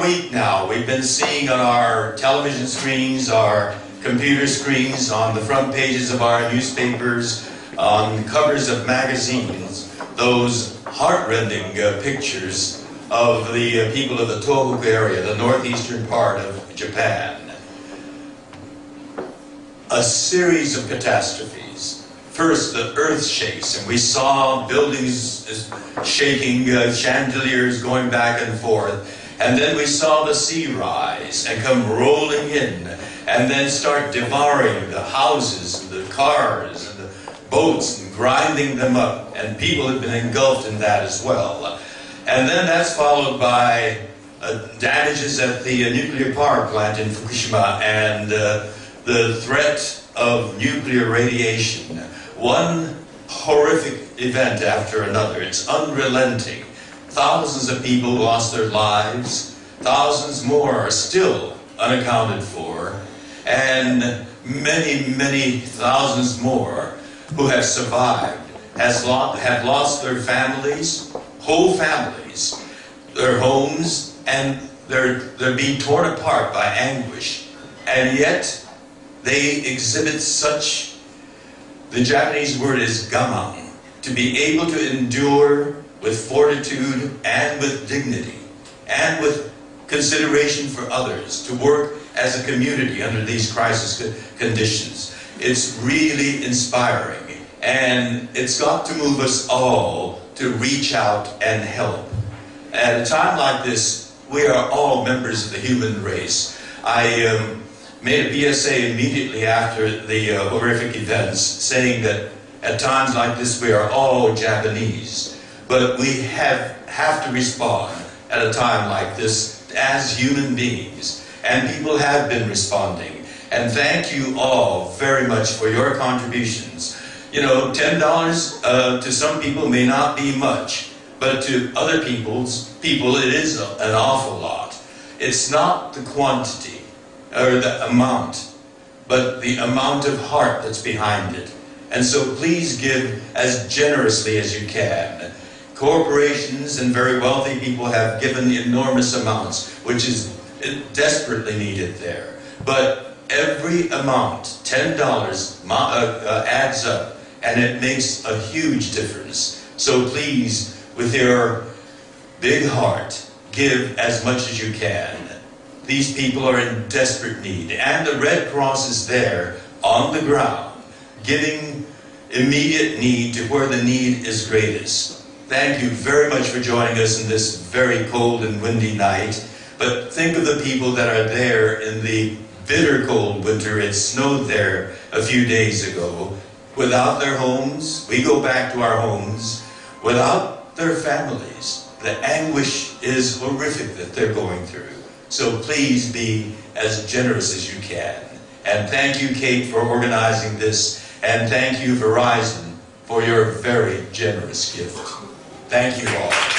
week now, we've been seeing on our television screens, our computer screens, on the front pages of our newspapers, on covers of magazines, those heartrending pictures of the people of the Tohoku area, the northeastern part of Japan. A series of catastrophes. First, the earth shakes, and we saw buildings shaking, chandeliers going back and forth. And then we saw the sea rise and come rolling in, and then start devouring the houses, and the cars, and the boats, and grinding them up. And people have been engulfed in that as well. And then that's followed by damages at the nuclear power plant in Fukushima, and the threat of nuclear radiation. One horrific event after another. It's unrelenting. Thousands of people lost their lives. Thousands more are still unaccounted for. And many, many thousands more who have survived have lost their families, whole families, their homes, and they're being torn apart by anguish. And yet, they exhibit such, the Japanese word is gaman, to be able to endure with fortitude and with dignity and with consideration for others, to work as a community under these crisis conditions. It's really inspiring, and it's got to move us all to reach out and help. At a time like this, we are all members of the human race. I made a PSA immediately after the horrific events, saying that at times like this we are all Japanese. But we have to respond at a time like this as human beings. And people have been responding. And thank you all very much for your contributions. You know, $10 to some people may not be much, but to other people it is an awful lot. It's not the quantity or the amount, but the amount of heart that's behind it. And so please give as generously as you can. Corporations and very wealthy people have given enormous amounts, which is desperately needed there. But every amount, $10, adds up, and it makes a huge difference. So please, with your big heart, give as much as you can. These people are in desperate need, and the Red Cross is there on the ground, giving immediate need to where the need is greatest. Thank you very much for joining us in this very cold and windy night. But think of the people that are there in the bitter cold winter. It snowed there a few days ago. Without their homes, we go back to our homes. Without their families, the anguish is horrific that they're going through. So please be as generous as you can. And thank you, Kate, for organizing this. And thank you, Verizon, for your very generous gift. Thank you all.